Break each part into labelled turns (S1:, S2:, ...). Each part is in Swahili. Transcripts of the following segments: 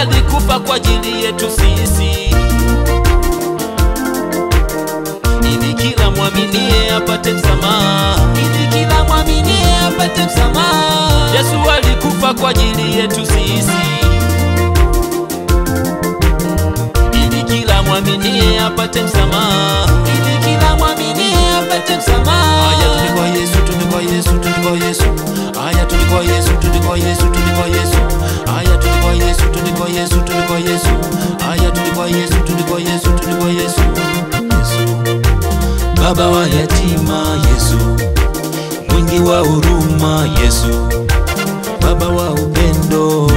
S1: alikufa kwa ajili yetu sisi, ili kila mwaminie apate msamaha, ili kila mwaminie apate msamaha. Yesu alikufa kwa ajili yetu sisi, ili kila mwaminie apate msamaha, ili kila mwaminie apate msamaha. Aya tulikuwa Yesu, tulikuwa Yesu, tulikuwa Yesu. Aya tulikuwa Yesu, tulikuwa Yesu, tulikuwa Yesu. Aya tulikuwa Yesu, tulikuwa Yesu, tulikuwa Yesu. Aya tulikuwa Yesu, tulikuwa Yesu, tulikuwa Yesu. Yesu baba wa yatima, Yesu mwingi wa huruma, Yesu baba wa upendo.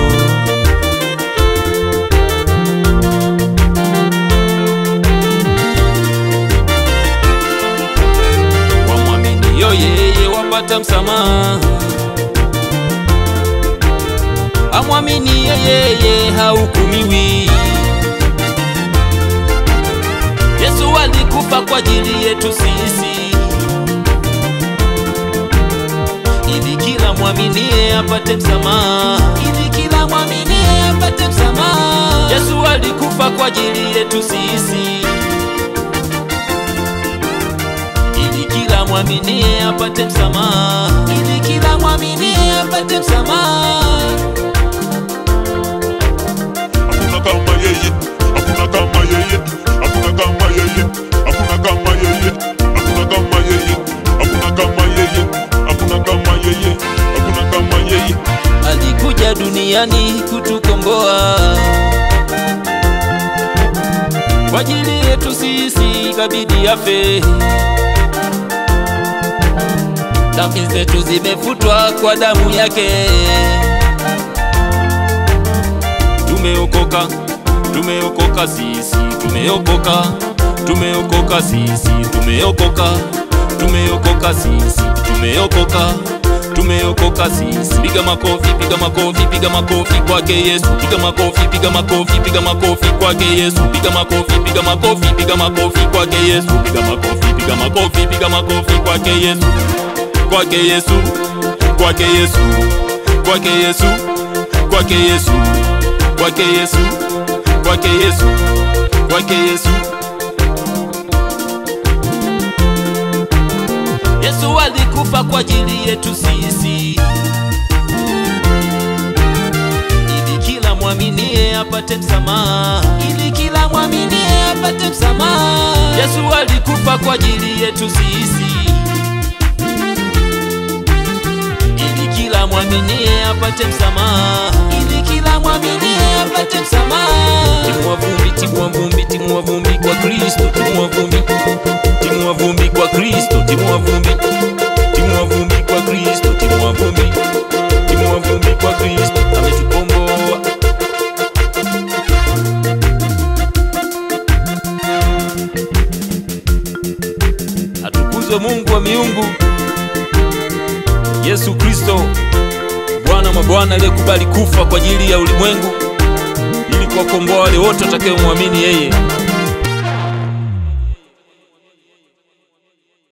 S1: Wamwamini yeye wapata msamaha, amwamini yeye hahukumiwi. Yesu alikufa kwa ajili yetu sisi, ili kila mwaminie apate msamaha, ili kila mwaminie apate msamaha. Yesu alikufa kwa ajili yetu sisi, ili kila mwaminie apate msamaha, ili kila mwaminie apate msamaha.
S2: Hakuna kama yeye, hakuna kama yeye, hakuna kama yeye, hakuna kama yeye, hakuna kama yeye, hakuna kama yeye, hakuna kama yeye, hakuna kama yeye.
S1: Alikuja duniani kutukomboa, kwa ajili yetu sisi kabidi afe. Dhambi zetu zimefutwa kwa damu yake. Tumeokoka, tumeokoka sisi, tumeokoka, tumeokoka sisi, tumeokoka, tumeokoka sisi, tumeokoka, tumeokoka sisi. Piga makofi, piga makofi, piga makofi kwake Yesu. Piga makofi, piga makofi, piga makofi kwake Yesu. Piga makofi, piga makofi, piga makofi kwake Yesu. Piga makofi, piga makofi, piga makofi kwake Yesu. Kwake Yesu, kwake Yesu, kwake Yesu, kwake Yesu, kwake Yesu, kwake Yesu, kwake Yesu. Yesu alikufa kwa ajili yetu sisi, ili kila mwaminie apate msamaha, ili kila mwaminie apate msamaha. Yesu alikufa kwa ajili yetu sisi, ili kila mwaminie apate msamaha, ili kila mwaminie apate msamaha. Timua vumbi, timua vumbi, timua vumbi kwa Kristo, timua vumbi, timua vumbi kwa Kristo, timua vumbi, timua vumbi kwa Kristo, timua vumbi, timua vumbi kwa Kristo. Ametukomboa. Atukuzwe Mungu wa miungu, Yesu Kristo, Bwana mabwana, aliyekubali kufa kwa ajili ya ulimwengu, ili kuwakomboa wale wote watakaomwamini yeye.